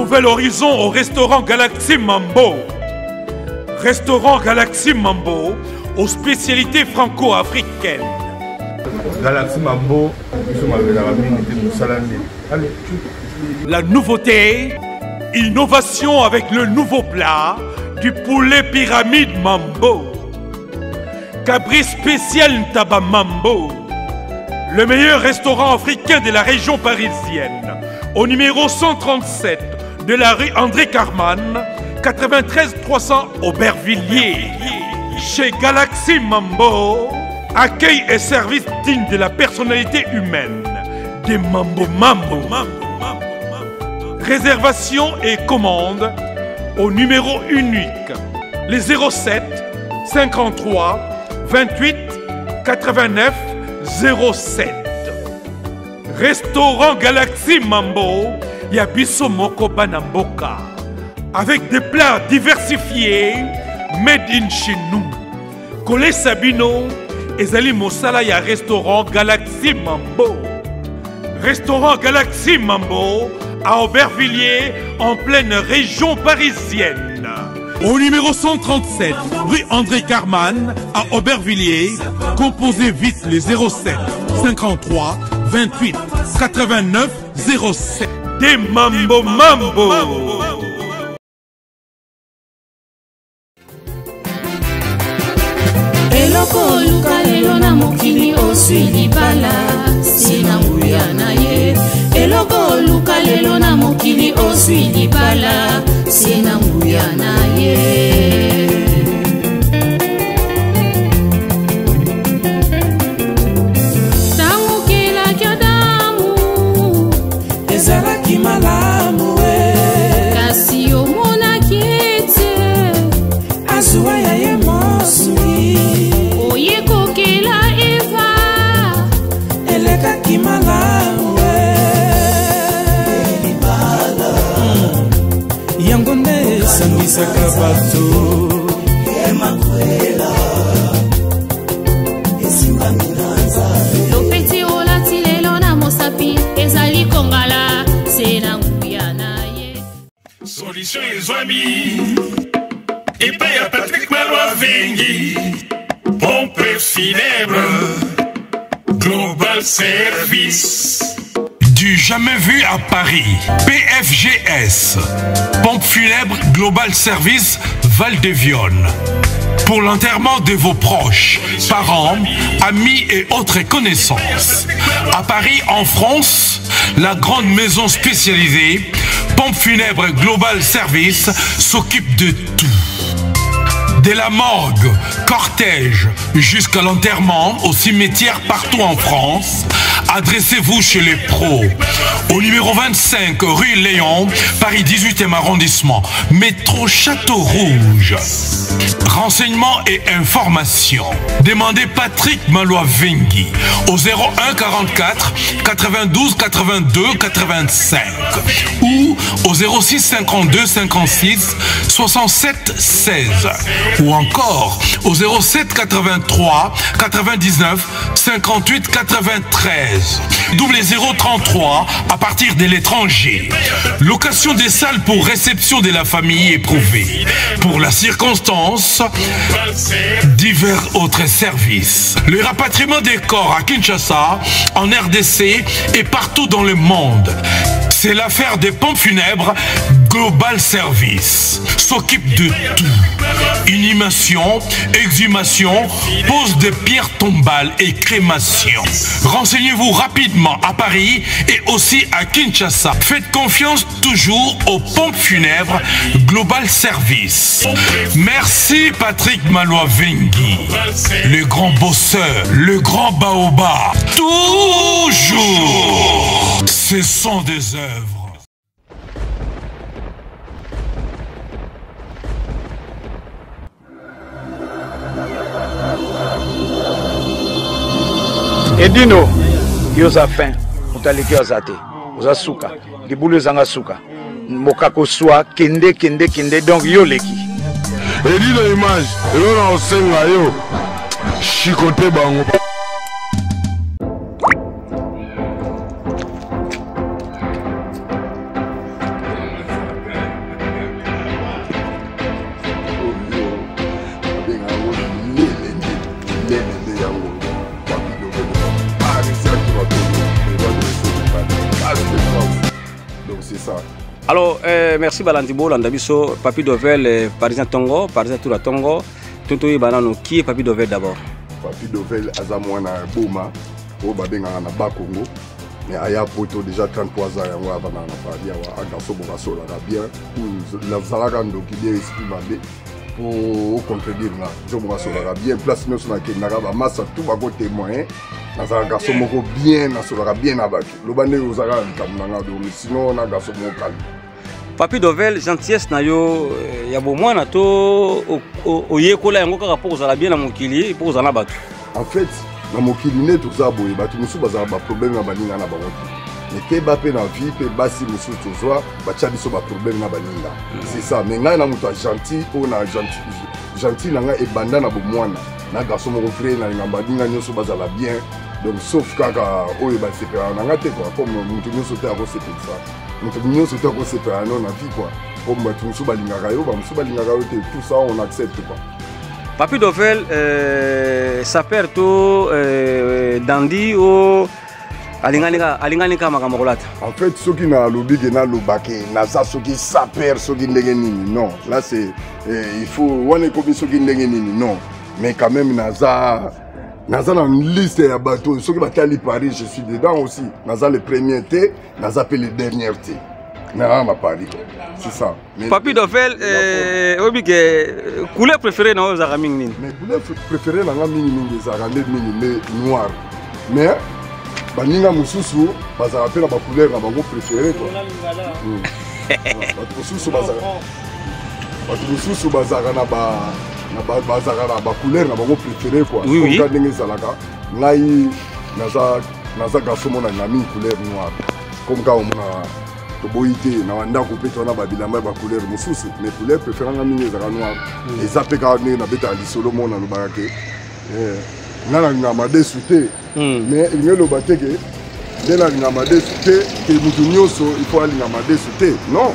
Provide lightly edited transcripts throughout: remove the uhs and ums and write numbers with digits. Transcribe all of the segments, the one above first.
Nouvel horizon au restaurant Galaxy Mambo. Restaurant Galaxy Mambo aux spécialités franco-africaines. Galaxy Mambo, la nouveauté, innovation avec le nouveau plat du poulet pyramide Mambo. Cabri spécial Ntaba Mambo. Le meilleur restaurant africain de la région parisienne. Au numéro 137 de la rue André Carman, 93 300 Aubervilliers. Chez Galaxy Mambo, accueil et service digne de la personnalité humaine. Des Mambo Mambo. Réservation et commande au numéro unique, les 07 53 28 89 07. Restaurant Galaxy Mambo, Yabiso Moko Banamboka. Avec des plats diversifiés, made in chez nous. Kole Sabino, Ezali Mosala ya restaurant Galaxy Mambo. Restaurant Galaxy Mambo à Aubervilliers, en pleine région parisienne. Au numéro 137, rue André Carman, à Aubervilliers, composez vite les 07 53 28 89 07. Des Mambo Mambo. Eloko luka lelo na mokili oswili bala sina nguya na ye. Eloko luka lelo na mokili oswili bala sina nguya na ye. Tangu kila kyodamu ezalaki malamu kasi omona kiete azuwa ya ye mosui oyeko kela eva elekaki malamu yango nde esangisaka bato lopeti olati lelo na mosapi ezali kongala se na nguya na ye. Solution ezwami epai ya Patrick Malwavengi, pompe funèbre Global Service. Du jamais vu à Paris, PFGS, pompe funèbre Global Service Val-de-Vione. Pour l'enterrement de vos proches, parents, amis et autres connaissances. À Paris, en France, la grande maison spécialisée, pompe funèbre Global Service, s'occupe de tout. De la morgue, cortège, jusqu'à l'enterrement au cimetière partout en France, adressez-vous chez les pros. Au numéro 25 rue Léon, Paris 18e arrondissement, métro Château Rouge. Renseignements et informations. Demandez Patrick Malwavengi au 01 44 92 82 85 ou au 06 52 56 67 16 ou encore au 07 83 99 58 93 double 033 à partir de l'étranger. Location des salles pour réception de la famille éprouvée. Pour la circonstance, divers autres services. Le rapatriement des corps à Kinshasa, en RDC et partout dans le monde. C'est l'affaire des pompes funèbres Global Service. S'occupe de tout. Inhumation, exhumation, pose de pierres tombales et crémation. Renseignez-vous rapidement à Paris et aussi à Kinshasa. Faites confiance toujours aux pompes funèbres Global Service. Merci Patrick Malwavengi, le grand bosseur, le grand baobab. Toujours, ce sont des œuvres. Edino, yoza fin, utaliki ozate, oza suka, libulu zanga suka, mokako swa, kende, donc yo leki. Edino image, yo na osenga yo, chikote bango. Alors, merci Balandibo, Landabiso, Papi Dovel, Parisien Tongo, Parisien Toura Tongo, Toto Banano, qui est Papi Dovel d'abord? Papi Dovel, Azamouana Boma, au Babenga na Bakongo, mais Aya Poto déjà 33 ans, avant de un garçon qui a bien, la Zaragando qui est esprit bandé, pour contredire là, je me bien, place nous sur la Nagaba, Massa, tout va côté moyen. Un garçon bien, bien abattu. Le bandé aux Arabes, sinon on a un garçon calme. Papi Dovel, gentillesse na yo, ya bo mwana to o yekola yango kaka pour ozala bien na mokili pour ozala batu. En fait, na mokili ne to za boye batu musu bazala ba problème na baninga na bango. Mais ke ba pe na vie pe basi musu to zwa ba tia biso ba problème na baninga. C'est ça, mais ngai na mutu gentil o na gentil na nga e banda na bo mwana. Na garçon mo frère na ngamba dinga nyoso bazala bien. Donc sauf kaka oyo ba separa na ngate quoi comme mutu nyoso te ako separa ça. Nous sommes tous séparés dans la vie quoi. Comme tout ça tout ça on accepte quoi. Papi Dovel, ça perd tout Dandi ou alinganika makamolata. En fait, ceux qui na lobby qui na lobake, na ça ceux qui ça perd ceux qui n'engenini non. Là c'est il faut on est comme ceux qui n'engenini non. Mais quand même naza une liste de bateaux, ceux qui battent à Paris, je suis dedans aussi. Naza le premier thé, Naza le dernier thé. Naza ma Paris, c'est ça. Papi Dovel, couleur préférée dans les Araming. Mais couleur préférée dans les Araming, noir. Mais, Baninga Moussousou, ça rappelle la couleur préférée. Moussousou, ba couleur na bango préféré quoi. Oui. Comme ndenge zalaka ngai naza garçon mona na mi couleur noire. Comme quand on a to boité na wanda ko peto na ba bilamba ba couleur mususu mais couleur préférée na mi zaka noire. Et ça peut quand na beta li solo mona no bakake. Nana ngama desute. Mais il ngelo bateke dela ngama desute ke mutu nyoso il faut ali ngama desute. Non.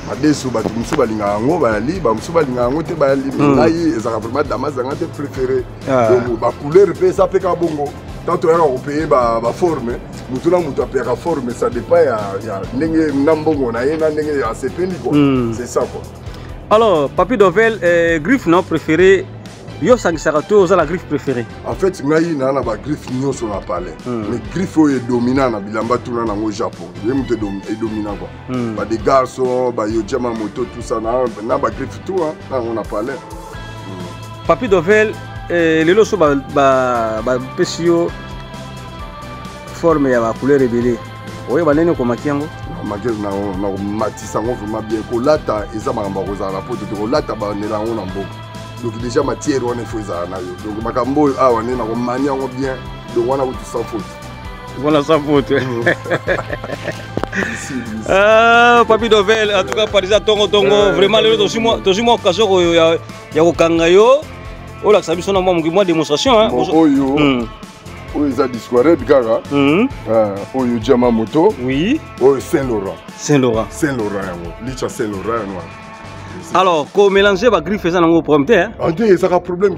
Madesu batu musu balinga ngo bali ba musu balinga ngo te bali ngai ezaka vraiment damas zanga te préféré donc ba couleur pe ça pe ka bongo tant to yaka opeye ba forme mutu na mutu apeka forme ça dépend ya ndenge nambongo na yena ndenge ya sepeli quoi c'est ça quoi. Alors Papi Dovel griffe non préféré yo sangisaka to oza la griffe préférée. En fait ngai na ba griffe nyoso na palais mais griffe oyo dominant na bilamba tuna nango Japon ye mutu est dominant quoi ba des garçons ba yo jama moto tout ça na ba griffe tout hein on a palais. Papi Dovel lelo so ba pesio forme ya ba couleur rebelle oyo banene ko makiango makiango na matisa ngo vraiment bien ko lata eza makamba ko za la poto ko lata ba nela ngo na mboko. Donc déjà matière on est faisant donc makambo on est na mania on bien donc on a tout sans faute. Voilà sans faute. Papi Dovel en tout cas Parisien Tongo vraiment le toujours moi occasion ya ko kanga yo o la sabi sona moi démonstration hein. Oyo za discours gaga oyo jama moto oui oyo Saint-Laurent licha Saint-Laurent noir. Alors, comment mélanger les griffes et les problème hein? Ça a un problème.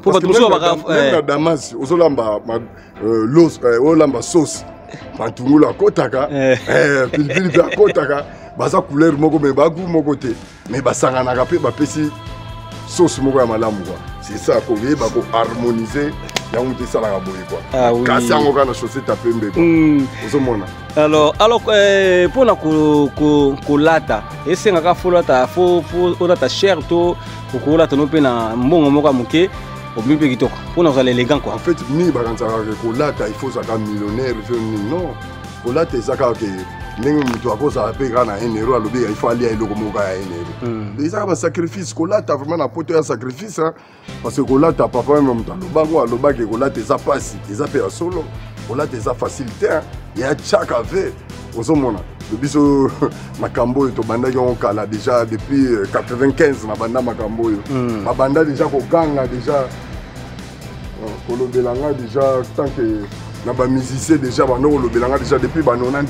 Pour même la Damas, aux olamba l'os, olamba sauce. Matungula kotaka, pilpil pia kotaka, baza couleur moko mais bagu moko te. Mais basanga na rapé ba pesi sauce moko ya malamu quoi. C'est ça qu'on veut ba ko harmoniser. Ya on te sala ka boye quoi. Ah oui. Kasi yango kana chaussette pembe quoi. Ozomona. Alors pour na ko lata, esenga ka folata fo lata cher to ko lata no pe na mbongo moko muke oblipe kitoko. Pour na zala élégant quoi. En fait, ni ba kanza ko lata il faut ça ka millionnaire non. Ko lata ça ka ke ndenge mutu akoza pe kana 1 euro alobi il faut aller à eloko moko ya 1 euro. Déjà ba sacrifice ko lata vraiment na poto ya sacrifice hein. Parce que ko lata papa même mutu alobango alobaki ko lata za pasi, eza pe ya solo. Ko lata za facilité hein. Il y a chaque avait aux hommes le biso makambo to banda yon kala déjà depuis 95 na banda makambo yo ma banda déjà ko ganga déjà kolobelanga déjà tant que na ba musicien déjà bando kolobelanga déjà depuis ba 90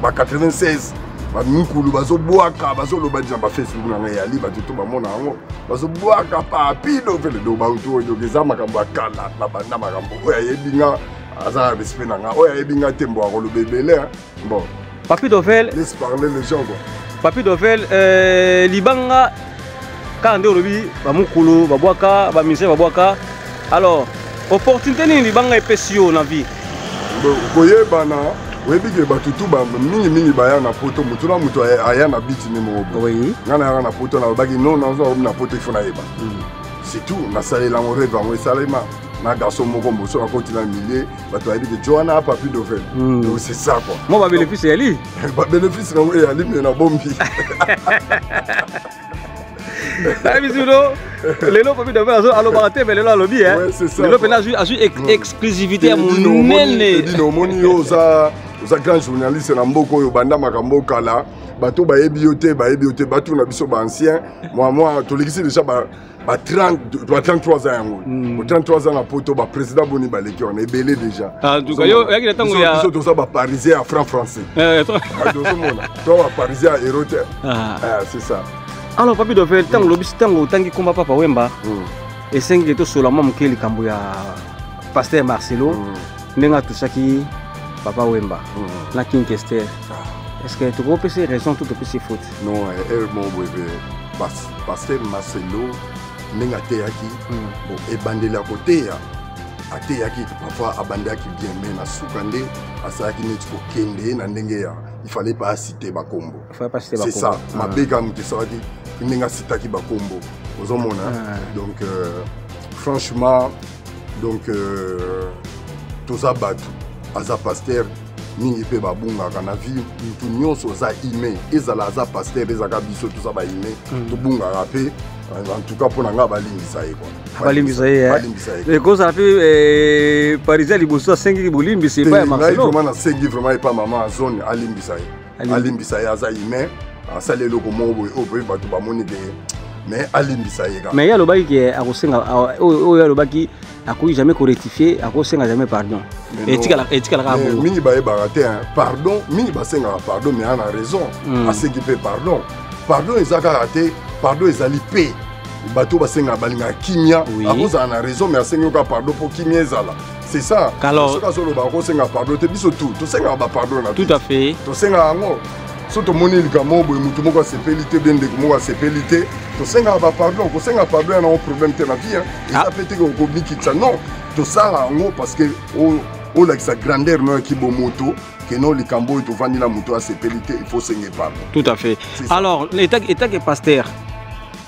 ba 96 ba mikulu bazo boaka bazo loba déjà ba Facebook na ya li ba tout ba mona ngo bazo boaka papi do vele do ba to do geza makambo akala na banda makambo oya yebinga aza respect nanga oya yebinga tembo akolo bebele bon Papi Dovel. Laisse parler les gens quoi. Papi Dovel, Libanga, quand on dit, Bamukulu, Babouaka, Bamise, Babouaka. Alors, opportunité ni Libanga est pesio dans la vie. Boye bana, oui que batutu ba mingi baya na poto mutuna mutu aya na biti ni mo. Oui. Ngana na poto na bagi non na poto ifuna yeba. C'est tout, na salé la mon rêve, moi salema. Na garçon moko mboso na continent millier, bato ayebi que Johanna Papi Dovel. Donc c'est ça quoi. Moi ba bénéfice ali. Ba bénéfice na oui ali mais na bombi. La bisouno, lelo Papi Dovel alo baraté mais lelo alobi hein. Ouais, c'est ça. Lelo pena aju exclusivité à mon nene. Dino moni yo za grand journaliste na mboko yo banda makambo kala. Bato ba ebioté bato na biso ba ancien. Moi tolekisi déjà ba 33 ans yango. 33 ans na poto ba président Boni Baleki on est belé déjà. En tout cas yo yaki na tango ya tout ça ba parisien à franc français. Toi ba parisien éroté. C'est ça. Alors Papi Dovel tango lobisi tango tangi komba Papa Wemba. Et sengi to solama mukeli kambo ya Pasteur Marcelo. Nenga tusaki Papa Wemba. La Kinkester. Est-ce que tu peux ces raisons tout aussi faute? Non, mon bébé. Pasteur Marcelo nenga teyaki. Bon et bandela côté ya. Ateyaki parfois abandaki bien mais na sukande asaki neti ko kende na ndenge ya. Il fallait pas citer Bakombo. C'est ça. Ma béga muté ça dit nenga citaki Bakombo. Ozomona. Donc franchement donc tout ça batu aza pasteur mingi pe babunga kana vie tout nyonso za ime ezala za pasteur ezaka biso tout ça ba ime to bunga rapé en tout cas pour nga balimbisa ye quoi balimbisa ye mais cause ça fait parisien liboso 5 bolimbisa pas Marcelo vraiment na 5 vraiment pas maman zone alimbisa ye aza ime asale loko mobo obo batu ba monike mais alimbisa ye mais ya lobaki ke akosenga o ya lobaki akoki jamais rectifier akosenga jamais pardon etika la ka bon mingi ba baraté pardon mingi ba senga pardon mais ana raison aseki pe pardon ezaka raté pardon ezali pe bato ba senga balinga kimia akoza ana raison mais asengi ka pardon pour kimia ezala c'est ça alors soka solo ba ko senga pardon te biso tout senga ba pardon na tout à fait to senga ngo soto moni likamo boy mutu moko sepelité bien de moko sepelité to senga ba pardon ko senga pardon na un problème te na vie hein ça peut être ko biki ça non to ça ngo parce que o la sa grandeur no ki bo moto que non likambo to vandi la moto à sepelité il faut senga pardon tout à fait alors l'état que pasteur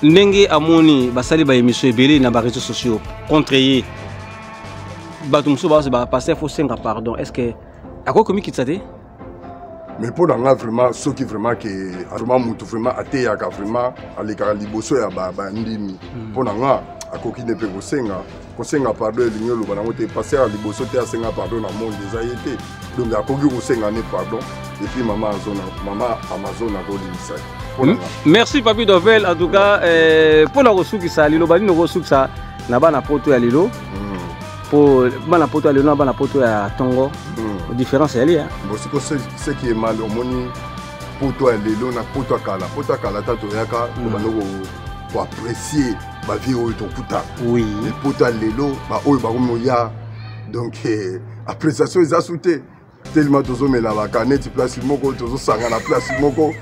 ndenge amoni basali ba émission ebele na ba réseaux sociaux contre batumso ba pasteur faut senga pardon est-ce que ako komi kitsate mais pour nga vraiment ceux qui vraiment que vraiment mutu vraiment ateyaka vraiment aleka liboso ya ba ndimi pour nga akoki ne pe kosenga pardon elingo lo bana mote passer à liboso te asenga pardon na monde des ayete donc akoki kosenga ne pardon et puis maman Amazon a golimisa. Merci Papi Dovel en tout cas pour la resuki ça lilo bani no resuki ça na bana poto ya lilo pour bana poto ya lilo na bana poto ya Tongo. Différence elle hein. Bon ce qui est mal au moni poto ya lilo na poto kala tato yaka pour apprécier ma vie au tokuta. Oui. Les poto ya lilo ba oyo ba komoya donc appréciation ils a sauté tellement tozo mela ba canette place moko tozo sanga na place moko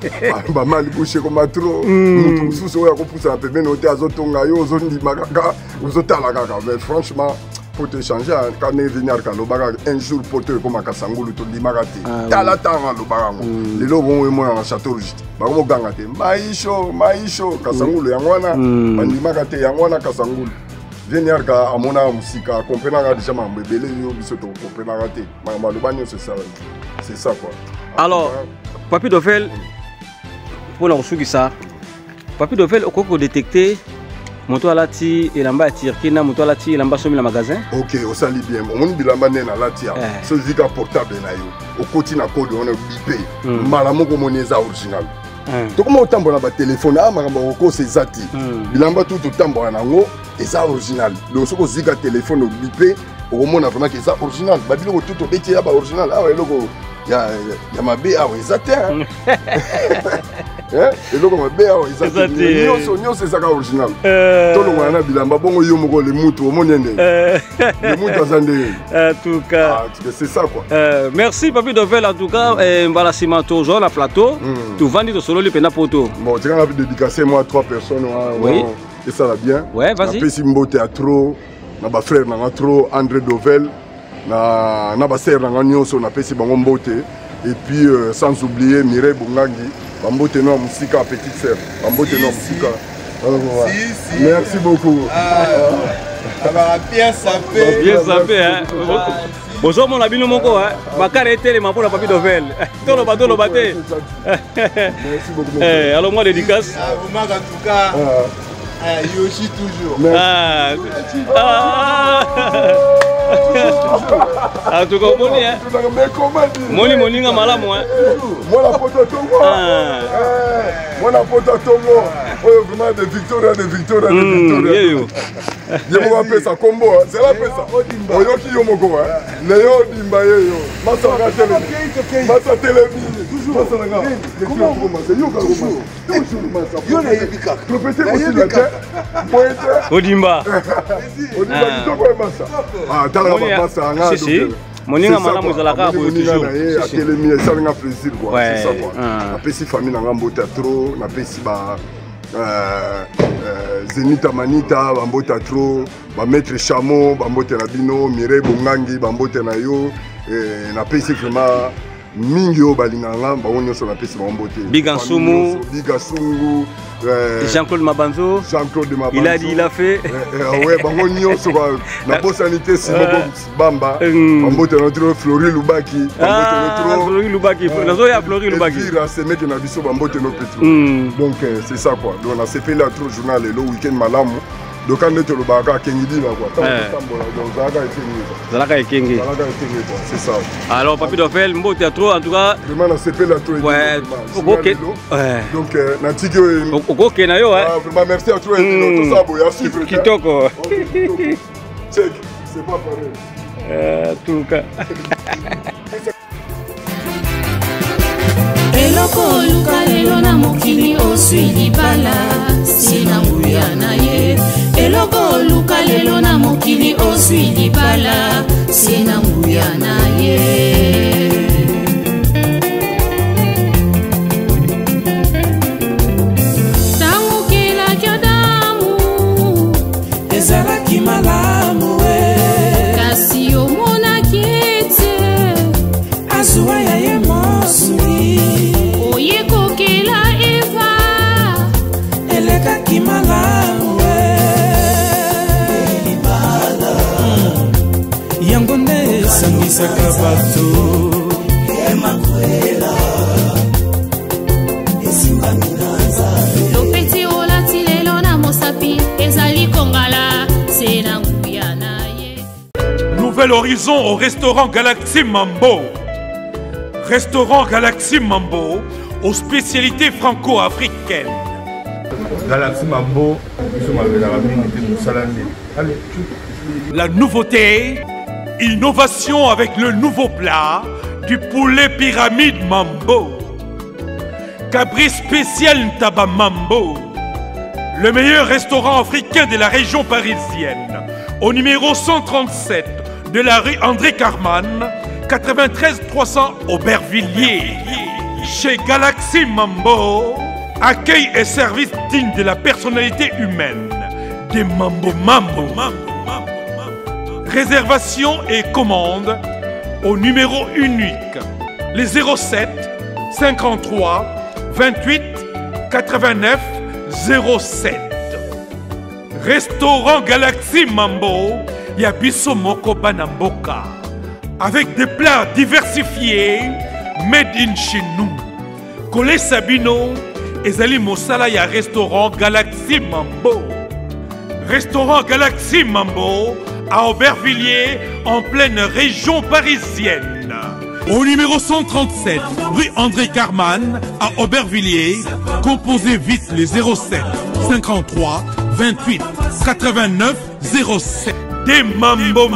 ba mal boucher comme trop mutu mususu oya ko poussa pe ben hotel azotonga yo ozondi makaka ozotala kaka mais franchement pour te changer quand on est venu à Kalobara un jour pour te comme à Kasangulu to limarati tala tanga lobarango les lots vont moi dans château juste ba ko gangate maisho Kasangulu yangwana bandimarati yangwana Kasangulu venir ka amona musika comprendre déjà mambebele yo biso to comprendre te malobani c'est ça quoi. Alors Papi Dovel pour la resuki ça Papi Dovel okoko détecter moto alati elamba tirki na moto alati elamba somi na magasin. OK, on sali bien. On bilamba nena lati ya. So zika portable na yo. Okoti na code on bipé. Malamo ko moneza original. To comme otambo na ba téléphone makambo ko se zati. Bilamba tout otambo na ngo eza original. Donc soko zika téléphone bipé, o mona vraiment que eza original. Ba biloko tout obeti ya ba original. Ah eloko ya mabe awa eza te eloko mabe awa eza te nyonso ezaka original tolongwana na bilamba bongo yo moko lemutu omoni ndenge lemutu aza ndenge en tout cas c'est ça quoi merci Papi Dovel en tout cas mbala nsima tozwa na plateau tovandi tosololi mpena poto bon tikanga mpe dédicacé moi 3 personnes et ça va bien ouais vas-y napesi mbote ya trop na bafrère nanga trop André Dovel na basere nanga nyonso napesi bango mbote et puis sans oublier Mireille Bungangi bambote no musika petite sœur bambote no musika merci beaucoup bien sapé hein bonjour mon abino moko hein bakare telema mpona Papi Dovel toloba te merci beaucoup alors moi dédicace vous en tout cas Yoshi toujours. En tout cas, Moni Moninga malamu hein. Moi la poto tongo. Moi la poto tongo. Vraiment de Victoria. Je me rappelle ça combo, c'est la pesa. Oyoki yomoko hein. Léo Dimba yo. Masa télé. Toujours. Comment commencer? Yo commencer. Yo na yebika. Professeur aussi la tête. Odimba. Odimba kitoko masa. Ah, tala masa nga. Moninga malamu ezalaka boye toujours. Atelemi esalinga plaisir quoi. C'est ça quoi. Napesi famille nanga mbota trop, napesi ba Zenita Manita, bambota trop, ba maître Chamo, bambote na bino, Mireille Bungangi, bambote na yo, napesi vraiment mingi o balinganga, ba nyonso napesi bambote. Bigansumu, Jean-Claude Mabanzo, il a dit, il a fait. Ouais, bango nyonso na bosanité simoko bamba, bambote na trop Flori Lubaki, bambote na trop Flori Lubaki, nazo ya Flori Lubaki. Vira c'est mec na biso bambote no petro. Donc c'est ça quoi. Donc on a fait là trop journal le week-end malamu. Donc quand on le baka kengidi là quoi. Donc zalaka ekengi. C'est ça. Alors Papi Dovel mbo théâtre en tout cas vraiment na CP là trop. Ouais. Donc na tiki OK na yo hein. Vraiment merci à toi tout ça boya suivre. Kitoko. C'est pas pareil. Tout cas. eloko luka lelo na mokili oswi libala sina nguya na ye eloko luka lelo na mokili oswi libala sina nguya na ye tango kelaki Adamu ezalaki malamu kasi omonaki ete azuwa ya ye mosuni oyekokela Eva elekaki malamu libala yango nde esangisaka bato emakwela esimbami na nzambe lopeti olati lelo na mosapi ezali kongala se na nguya na ye. Nouvel horizon au restaurant Galaxy Mambo. Restaurant Galaxy Mambo aux spécialités franco-africaines. Galaxy Mambo, la nouveauté, innovation avec le nouveau plat du poulet pyramide Mambo. Cabri spécial Ntaba Mambo. Le meilleur restaurant africain de la région parisienne. Au numéro 137 de la rue André Carman, 93 300 Aubervilliers. Chez Galaxy Mambo, accueil et service digne de la personnalité humaine des Mambo. Réservation et commande au numéro unique, les 07 53 28 89 07. Restaurant Galaxy Mambo, Yabiso Moko Banamboka. Avec des plats diversifiés, made in chez nous. Colé Sabino, Ezali Mosala ya restaurant Galaxy Mambo. Restaurant Galaxy Mambo à Aubervilliers, en pleine région parisienne. Au numéro 137, rue André Carman, à Aubervilliers, composez vite les 07 53 28 89 07. Des Mambo.